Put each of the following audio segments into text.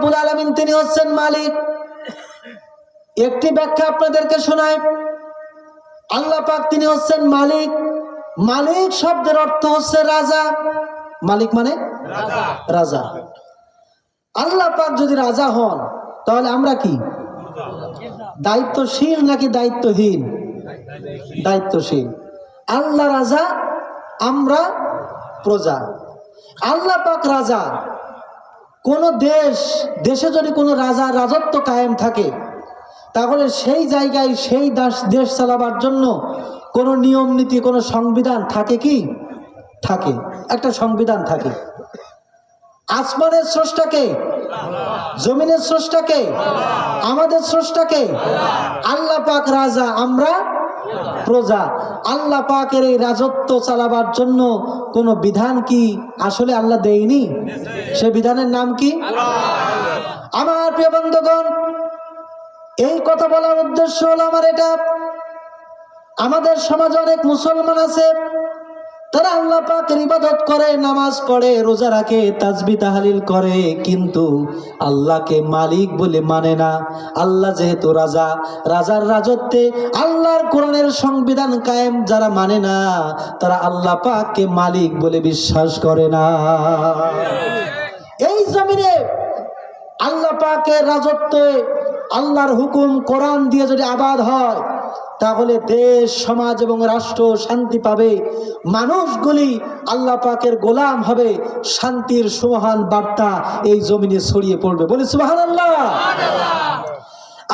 রাব্বুল আলামিন তিনি হচ্ছেন মালিক। একটি ব্যাখ্যা আপনাদেরকে শোনায়। আল্লাহ পাক তিনি হচ্ছেন মালিক। মালিক শব্দের অর্থ হচ্ছে রাজা। মালিক মানে রাজা। আল্লাহ পাক যদি রাজা হন তাহলে আমরা কি দায়িত্বশীল নাকি দায়িত্বহীন? দায়িত্বশীল। আল্লাহ রাজা, আমরা প্রজা। আল্লাহ পাক রাজা। কোন দেশে যদি কোনো রাজা রাজত্ব কায়েম থাকে তাহলে সেই জায়গায় সেই দেশ চালাবার জন্য কোনো নিয়ম নীতি, কোনো সংবিধান থাকে কি? থাকে, একটা সংবিধান থাকে। আসমানের স্রষ্টাকে, জমিনের স্রষ্টাকে, আমাদের স্রষ্টাকে। আল্লাহ পাক রাজা, আমরা প্রজা। আল্লাহ পাকের এই রাজত্ব চালাবার জন্য কোন বিধান কি আসলে আল্লাহ দেয়নি? সে বিধানের নাম কি? আমার প্রিয় বন্ধুগণ, এই কথা বলার উদ্দেশ্য হলো আমার এটা, আমাদের সমাজে অনেক মুসলমান আছে, তারা আল্লাহ পাকের ইবাদত করে, নামাজ পড়ে, রোজা রাখে, তাসবিহ তাহলিল করে, কিন্তু আল্লাহকে মালিক বলে মানে না। আল্লাহ যেহেতু রাজা, রাজার রাজত্বে আল্লাহর কোরআনের সংবিধান কায়েম যারা মানে না, তারা আল্লাহ পাককে মালিক বলে বিশ্বাস করে না। এই জমিনে আল্লাহ পাকের রাজত্বে আল্লাহর হুকুম কোরআন দিয়ে যদি আবাদ হয় তাহলে দেশ, সমাজ এবং রাষ্ট্র শান্তি পাবে। মানুষগুলি আল্লাহ পাকের গোলাম হবে। শান্তির সুমহান বার্তা এই জমিনে ছড়িয়ে পড়বে। বলি সুবহানাল্লাহ।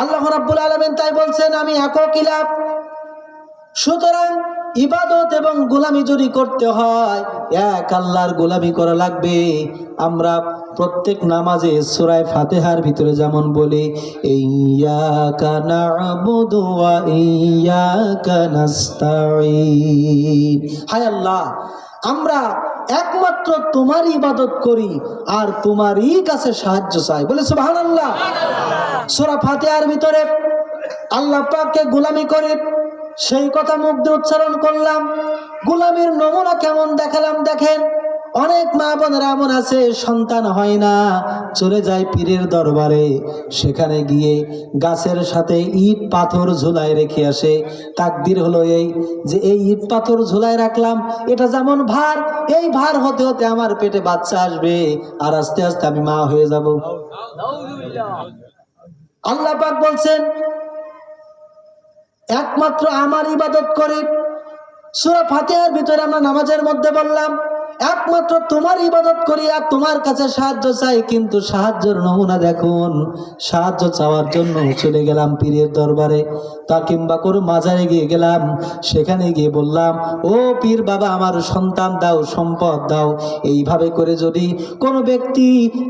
আল্লাহ রাব্বুল আলামিন তাই বলছেন, আমি একক ইলাহ। সুতরাং ইবাদত এবং গোলামি যদি করতে হয় এক আল্লাহর গোলামি করা লাগবে। আমরা প্রত্যেক নামাজে সূরা ফাতিহার ভিতরে যেমন বলি, ইয়্যাকা না'বুদু ওয়া ইয়্যাকা নাস্তাঈন, হায় আল্লাহ, আমরা একমাত্র তোমারই ইবাদত করি আর তোমারই কাছে সাহায্য চাই। বলে সুবহানাল্লাহ। সূরা ফাতিহার ভিতরে আল্লাহ পাককে গোলামি করে সেই কথা মুখ দিয়ে উচ্চারণ করলাম। গোলামির নমুনা কেমন দেখালাম দেখেন। অনেক মা বোনেরা এমন আছে, সন্তান হয় না, চলে যায় পীরের দরবারে, সেখানে গিয়ে গাছের সাথে ইট পাথর ঝুলায় রেখে আসে। তাকদীর হলো এই যে এই ইট পাথর ঝুলায় রাখলাম, এটা যেমন ভার, এই ভার হতে হতে আমার পেটে বাচ্চা আসবে আর আস্তে আস্তে আমি মা হয়ে যাব। আল্লাহ পাক বলছেন একমাত্র আমার ইবাদত করে। সূরা ফাতিহার ভিতরে আমরা নামাজের মধ্যে বললাম একমাত্র তোমার ইবাদত করি আর তোমার কাছে সাহায্য চাই, কিন্তু সাহায্যের নমুনা দেখুন। সাহায্য চাওয়ার জন্য চলে গেলাম পীরের দরবারে, তা কিংবা করে মাজারে গিয়ে গেলাম, সেখানে গিয়ে বললাম, ও পীর বাবা, আমার সন্তান দাও, সম্পদ দাও। এইভাবে করে যদি কোনো ব্যক্তি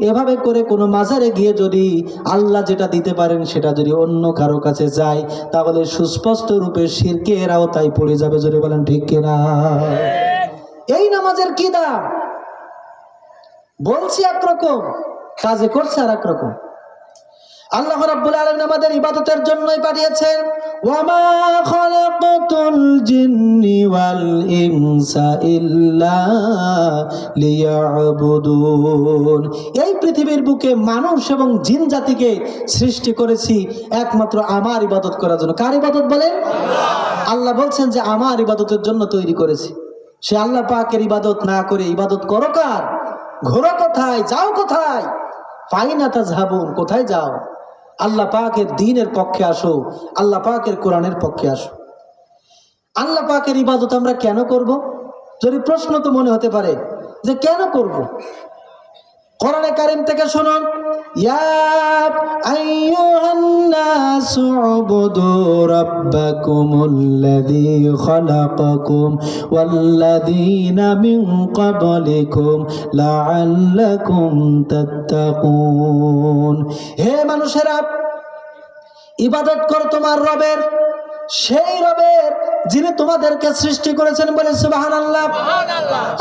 এভাবে করে কোনো মাজারে গিয়ে যদি আল্লাহ যেটা দিতে পারেন সেটা যদি অন্য কারো কাছে যায় তাহলে সুস্পষ্ট রূপে শিরকের আওতায় পড়ে যাবে। যদি বলেন ঠিক কিনা? এই নামাজের কি দাম? বলছি একরকম, কাজে করছে আর একরকম। আল্লাহ রাব্বুল আলামিন আমাদের ইবাদতের জন্যই পাঠিয়েছেন, ওয়ামা খালাকাতুল জিন্নি ওয়াল ইনসা ইল্লা লিয়াবুদুন। এই পৃথিবীর বুকে মানুষ এবং জিন জাতিকে সৃষ্টি করেছি একমাত্র আমার ইবাদত করার জন্য। কার ইবাদত বলেন? আল্লাহ বলছেন যে আমার ইবাদতের জন্য তৈরি করেছি। সে আল্লাহ পাকের ইবাদত না করে ইবাদত করো কার? ঘোরো কোথায়? যাও কোথায়? ফাইনা তাযহাবুন, কোথায় যাও? আল্লাহ পাকের দ্বীনের পক্ষে আসো, আল্লাহ পাকের কোরআনের পক্ষে আসো। আল্লাহ পাকের ইবাদত আমরা কেন করব? যদি প্রশ্ন তো মনে হতে পারে যে কেন করব। কোরআনে কারীম থেকে শুনুন, ইয়া আইয়ুহান নাসু উবুদু রাব্বাকুমুল্লাযী খালাকাকুম ওয়াল্লাযীনা মিন ক্বাবলিকুম লাআল্লাকুম তাত্তাকুন। হে মানুষেরা, ইবাদত করো তোমার রবের সেই রবের যিনি তোমাদেরকে সৃষ্টি করেছেন, বলে সুবহানাল্লাহ।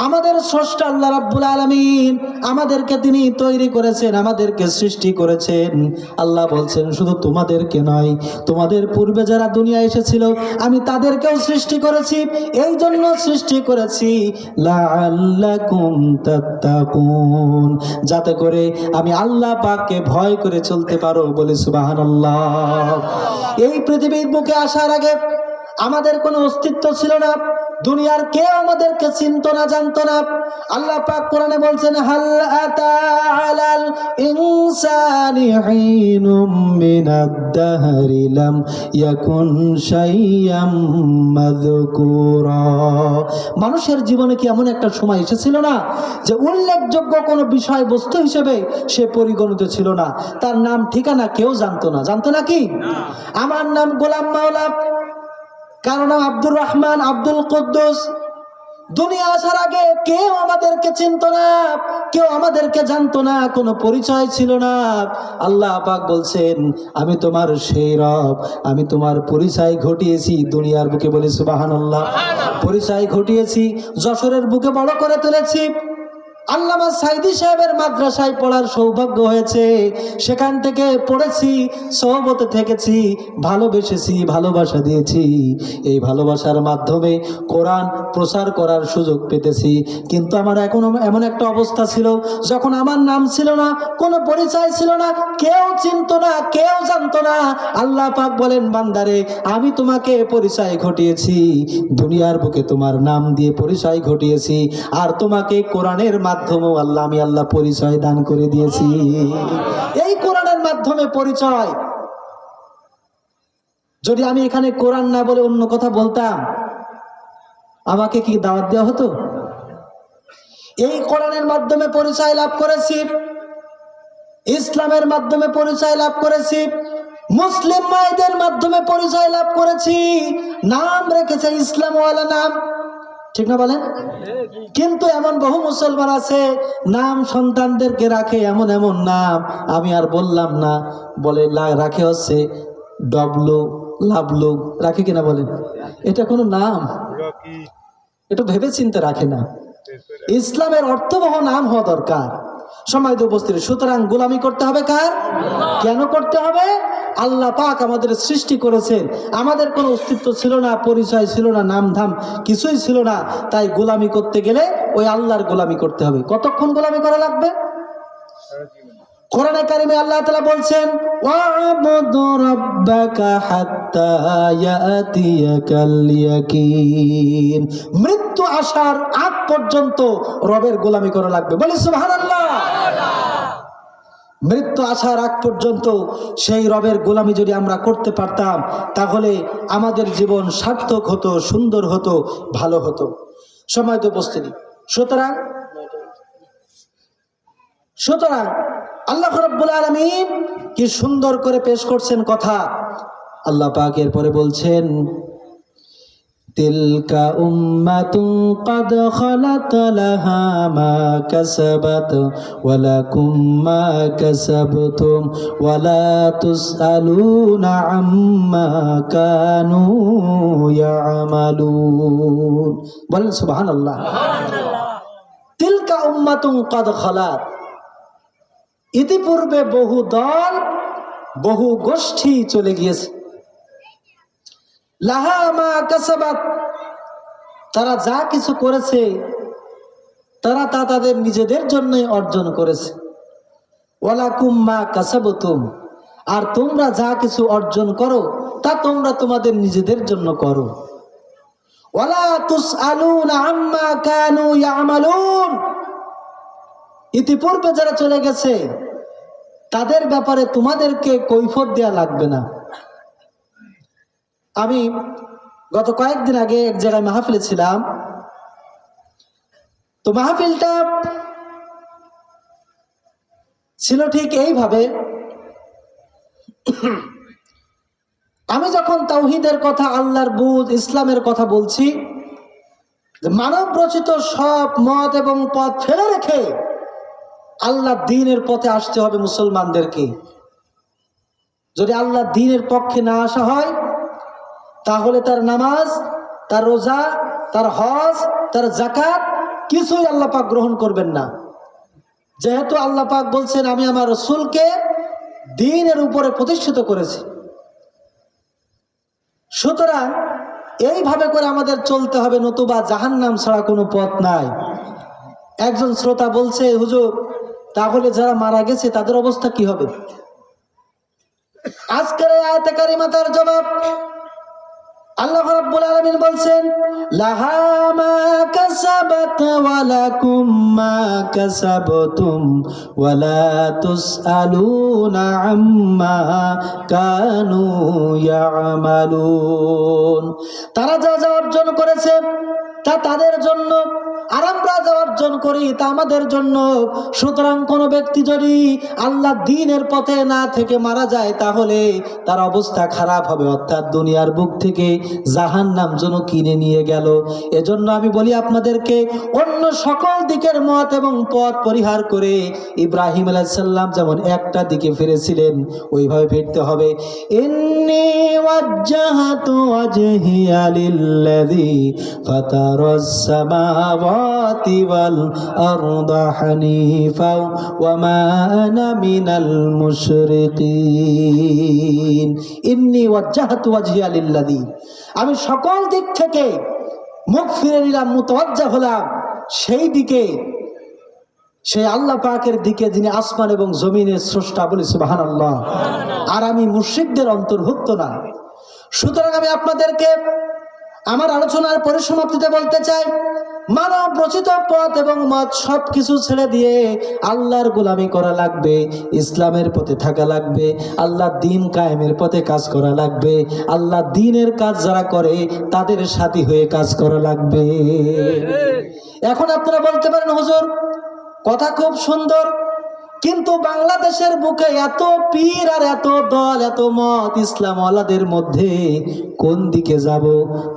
আমাদের স্রষ্টা আল্লাহ রাব্বুল আলামিন, আমাদেরকে তিনি তৈরি করেছেন, আমাদেরকে সৃষ্টি করেছেন। আল্লাহ বলছেন শুধু তোমাদেরকে নয়, তোমাদের পূর্বে যারা দুনিয়া এসেছিল আমি তাদেরকেও সৃষ্টি করেছি। এই জন্য সৃষ্টি করেছি লাআল্লাকুম তাত্তাকুন, যাতে করে আমি আল্লাহ পাককে ভয় করে চলতে পারো, বলে সুবহানাল্লাহ। এই পৃথিবীর বুকে আসার আগে আমাদের কোনো অস্তিত্ব ছিল না, দুনিয়ার কেউ আমাদেরকে চিনতো না, জানতো না। আল্লাহ পাক কোরআনে বলছেন হাল আতা আলাল ইনসানি হিনুম মিনাদ দাহরি লাম ইয়াকুন শাইয়াম মাযকুরা। মানুষের জীবনে কি এমন একটা সময় এসেছিল না যে উল্লেখযোগ্য কোনো বিষয় বস্তু হিসেবে সে পরিগণিত ছিল না, তার নাম ঠিকানা কেউ জানতো না? জানতো না কি? আমার নাম গোলাম মাওলা, কারো নাম আব্দুর রহমান, আব্দুল কুদ্দুস। দুনিয়া আসার আগে কেউ আমাদেরকে চিনতো না, কেউ আমাদেরকে জানতো না, কোনো পরিচয় ছিল না। আল্লাহ পাক বলছেন আমি তোমার সেই রব, আমি তোমার পরিচয় ঘটিয়েছি দুনিয়ার বুকে, বলে সুবহানাল্লাহ। পরিচয় ঘটিয়েছি, যশোরের বুকে বড় করে তুলেছি। আল্লামা সাইদি সাহেবের মাদ্রাসায় পড়ার সৌভাগ্য হয়েছে, সেখান থেকে পড়েছি, সহবতে থেকেছি, ভালোবেসেছি, ভালোবাসা দিয়েছি। এই ভালোবাসার মাধ্যমে কোরআন প্রচার করার সুযোগ পেতেছি। কিন্তু আমার এখন এমন একটা অবস্থা ছিল, যখন আমার নাম ছিল না, কোনো পরিচয় ছিল না, কেউ চিনতো না, কেউ জানতো না। আল্লাহ পাক বলেন বান্দারে আমি তোমাকে পরিচয় ঘটিয়েছি, দুনিয়ার বুকে তোমার নাম দিয়ে পরিচয় ঘটিয়েছি, আর তোমাকে কোরআনের মাধ্যমেও আমি আল্লাহ পরিচয় দান করে দিয়েছি। এই কোরআনের মাধ্যমে পরিচয়। যদি আমি এখানে কোরআন না বলে অন্য কথা বলতাম, আমাকে কি দাওয়াত দেওয়া হতো? এই কোরআনের মাধ্যমে পরিচয় লাভ করেছি, ইসলামের মাধ্যমে পরিচয় লাভ করেছি, মুসলিম মায়েদের মাধ্যমে পরিচয় লাভ করেছি। নাম রেখেছে ইসলামওয়ালা নাম, ঠিক না বলেন? কিন্তু এমন বহু মুসলমান আছে নাম সন্তানদেরকে রাখে এমন এমন নাম, আমি আর বললাম না, বলে রাখে হচ্ছে ডবলু, লাভলু, রাখে কিনা বলেন? এটা কোনো নাম? এটা ভেবে চিন্তে রাখে না। ইসলামের অর্থবহ নাম হওয়া দরকার। সম্মানিত উপস্থিতি, সুতরাং গোলামি করতে হবে কার? কেন করতে হবে? আল্লাহ পাক আমাদের সৃষ্টি করেছেন, আমাদের কোনো অস্তিত্ব ছিল না, পরিচয় ছিল না, নাম ধাম কিছুই ছিল না। তাই গোলামি করতে গেলে ওই আল্লাহর গোলামি করতে হবে। কতক্ষণ গোলামি করা লাগবে? কোরআনে কারিমে আল্লাহ তাআলা বলছেন ওয়া'বুদু রাব্বাকা হাত্তা ইয়াতিয়াকাল ইয়াকিন, মৃত্যু আসার আগ পর্যন্ত রবের গোলামি করা লাগবে, বলি সুবহানাল্লাহ। মৃত্যু আসার আগ পর্যন্ত সেই রবের গোলামি যদি আমরা করতে পারতাম, তাহলে আমাদের জীবন সার্থক হতো, সুন্দর হতো, ভালো হতো। সম্মানিত উপস্থিতি, সুতরাং আল্লাহ রাব্বুল আলামিন কি সুন্দর করে পেশ করছেন কথা। আল্লাহ পাক এরপরে বলছেন তিলকা উম্মাতুন ক্বাদ খালাত লাহা মা কাসাবাত ওয়া লাকুম মা কাসাবতুম ওয়া লা তুসআলুনা আম্মা কানু ইয়ামালুন। বলেন সুবহানাল্লাহ। তিলকা উম্মাতুন ক্বাদ খালাত, ইতিপূর্বে বহু দল, বহু গোষ্ঠী চলে গিয়েছে। লাহা মা কাসাবাত, তারা যা কিছু করেছে তারা তা তাদের নিজেদের জন্য অর্জন করেছে। ওয়ালাকুম মা কাসাবতুম, আর তোমরা যা কিছু অর্জন করো তা তোমরা তোমাদের নিজেদের জন্য করো। ওয়ালা তুসআলুনা আম্মা কানু ইয়ামালুন, ইতিপূর্বে যারা চলে গেছে তাদের ব্যাপারে তোমাদেরকে কৈফিয়ত দেয়া লাগবে না। আমি গত কয়েকদিন আগে এক জায়গায় মাহফিলে ছিলাম, তো মাহফিলটা ছিল ঠিক এইভাবে, আমি যখন তাওহীদের কথা, আল্লাহর বুঝ, ইসলামের কথা বলছি, মানব রচিত সব মত এবং পথ ফেলে রেখে আল্লাহ দ্বীনের পথে আসতে হবে মুসলমানদেরকে। যদি আল্লাহ দ্বীনের পক্ষে না আসা হয় তাহলে তার নামাজ, তার রোজা, তার হজ, তার যাকাত কিছুই আল্লাহ পাক গ্রহণ করবেন না। যেহেতু আল্লাহ পাক বলছেন আমি আমার রাসূলকে দ্বীনের উপরে প্রতিষ্ঠিত করেছি, সুতরাং এইভাবে করে আমাদের চলতে হবে, নতুবা জাহান্নাম ছাড়া কোনো পথ নাই। একজন শ্রোতা বলছে, হুজুর তাহলে যারা মারা গেছে তাদের অবস্থা কি হবে? আজকের এই আয়াতে কারিমা তার জবাব। আল্লাহ রাব্বুল আলামিন বলছেন, লাহা মা কাসাবাত ওয়া লাকুম মা কাসাবতুম ওয়া লা তুসআলুনা আম্মা কানু ইয়ামালুন। তারা যা যা অর্জন করেছে তা তাদের জন্য, আর আমরা যা অর্জন করি তা আমাদের জন্য। সুতরাং কোন ব্যক্তি যদি আল্লাহ দ্বীনের পথে না থেকে মারা যায় তাহলে তার অবস্থা খারাপ হবে, অর্থাৎ দুনিয়ার বুক থেকে জাহান্নাম যেন কিনে নিয়ে গেল। এজন্য আমি বলি আপনাদেরকে, অন্য সকল দিকের মত এবং পথ পরিহার করে ইব্রাহিম আলাইহিস সালাম যেমন একটা দিকে ফিরেছিলেন ওইভাবে ফিরতে হবে। ইন্নী ওয়াজ্জাহাতু ওয়াজহিয়া লিল্লাযী ফাতারাস সামাওয়াতি ওয়াল আরদা হানিফা ওয়া মা আনা মিনাল মুশরিকিন। ইন্নী ওয়াজ্জাহাতু ওয়াজহিয়া লিল্লাযী, আমি সকল দিক থেকে মুখ ফিরে নিলাম, মুতাওয়াজ্জাহ হলাম সেই দিকে, সেই আল্লাহ পাকের দিকে যিনি আসমান এবং জমিনের স্রষ্টা। বলি সুবহানাল্লাহ। আর আমি মুশরিকদের অন্তর্ভুক্ত না। সুতরাং আমি আপনাদেরকে আমার আলোচনার পরিসমাপ্তিতে বলতে চাই, মানব রচিত পথ এবং মত সবকিছু ছেড়ে দিয়ে আল্লাহর গোলামি করা লাগবে, ইসলামের পথে থাকা লাগবে, আল্লাহ দ্বীন কায়েমের পথে কাজ করা লাগবে। আল্লাহ দ্বীনের কাজ যারা করে তাদের সাথী হয়ে কাজ করা লাগবে। এখন আপনারা বলতে পারেন, হুজুর কথা খুব সুন্দর, কিন্তু বাংলাদেশের বুকে এত পীর আর এত দল, এত মত ইসলামওয়ালাদের মধ্যে কোন দিকে যাব?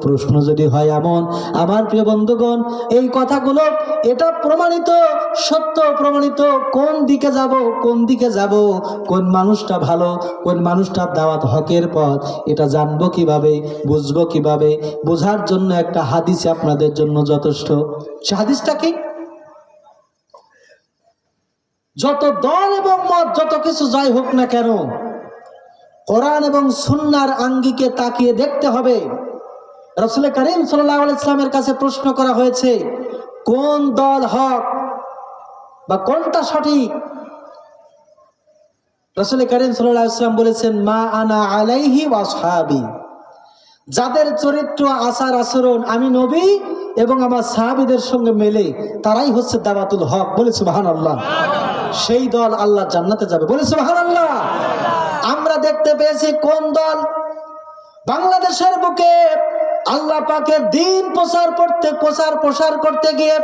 প্রশ্ন যদি হয় এমন, আমার প্রিয় বন্ধুগণ, এই কথাগুলো এটা প্রমাণিত, সত্য প্রমাণিত। কোন দিকে যাব, কোন দিকে যাব, কোন মানুষটা ভালো, কোন মানুষটা দাওয়াত হকের পথ, এটা জানবো কিভাবে, বুঝবো কিভাবে? বোঝার জন্য একটা হাদিস আপনাদের জন্য যথেষ্ট। সে হাদিসটা কি? যত দল এবং মত, যত কিছু যাই হোক না কেন, কোরআন এবং সুন্নাহর আঙ্গিকে তাকিয়ে দেখতে হবে। রাসূল করিম সাল্লাল্লাহু আলাইহি ওয়াসাল্লামের কাছে প্রশ্ন করা হয়েছে, কোন দল হক বা কোনটা সঠিক? রাসূল করিম সাল্লাল্লাহু আলাইহি ওয়াসাল্লাম বলেছেন, মা আনা আলাইহি ওয়া আসহাবি, যাদের চরিত্র আচার আচরণ আমি নবী এবং আমার সাহাবীদের সঙ্গে মেলে, তারাই হচ্ছে দাওয়াতুল হক। বলে সুবহানাল্লাহ। সেই দল আল্লাহ জান্নাতে যাবে। বলে সুবহানাল্লাহ। আমরা দেখতে পেয়েছি কোন দল বাংলাদেশের বুকে আল্লাহ পাকের দ্বীন প্রচার করতে গিয়ে,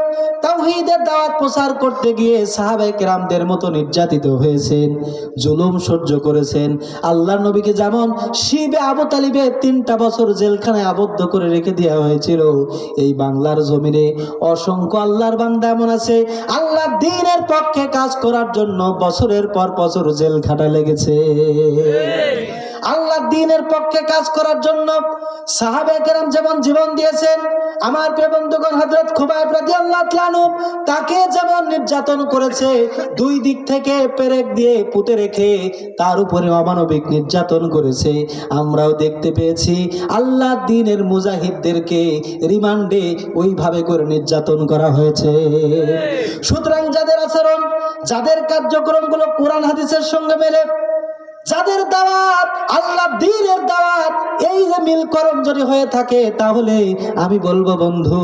তাওহীদের দাওয়াত প্রচার করতে গিয়ে সাহাবায়ে কেরামদের মতো নির্যাতিত হয়েছেন, জুলুম সহ্য করেছেন। আল্লাহর নবীকে যেমন শিবে আবু তালিবে 3টা বছর জেলখানায় আবদ্ধ করে রেখে দেওয়া হয়েছিল, এই বাংলার জমিনে অসংখ্য আল্লাহর বান্দা এমন আছে আল্লাহর দ্বীনের পক্ষে কাজ করার জন্য বছরের পর বছর জেল খাটা লেগেছে। আল্লাহর দ্বীনের পক্ষে কাজ করার জন্য সাহাবায়ে কেরাম যেমন জীবন দিয়েছেন, আমার প্রিয় বন্ধুগণ হযরত খুবাইব রাদিয়াল্লাহু তাআলা আনহু তাকে যেমন নির্যাতন করেছে, দুই দিক থেকে পেরেক দিয়ে পুঁতে রেখে তার উপরে অমানবিক নির্যাতন করেছে, আমরাও দেখতে পেয়েছি আল্লাহর দ্বীনের মুজাহিদদেরকে রিমান্ডে ওইভাবে করে নির্যাতন করা হয়েছে। সুতরাং যাদের আচরণ, যাদের কার্যক্রমগুলো কোরআন হাদিসের সঙ্গে মেলে, যাদের দাওয়াত আল্লাহ দ্বীনের দাওয়াত, এই যে মিলকরণ যদি হয়ে থাকে, তাহলে আমি বলবো বন্ধু,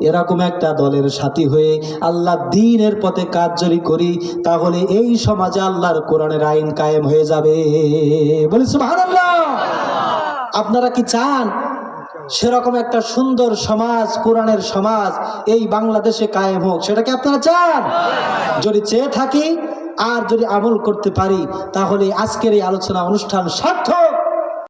এরকম একটা দলের সাথী হয়ে আল্লাহ দ্বীনের পথে কাজ যদি করি, তাহলে এই সমাজে আল্লাহর কোরআনের আইন কায়েম হয়ে যাবে। বলি সুবহানাল্লাহ। আপনারা কি চান সেরকম একটা সুন্দর সমাজ, কোরআনের সমাজ এই বাংলাদেশে কায়েম হোক? সেটা কি আপনারা চান? যদি চেয়ে থাকি আর যদি আমল করতে পারি, তাহলে আজকের এই আলোচনা অনুষ্ঠান সার্থক।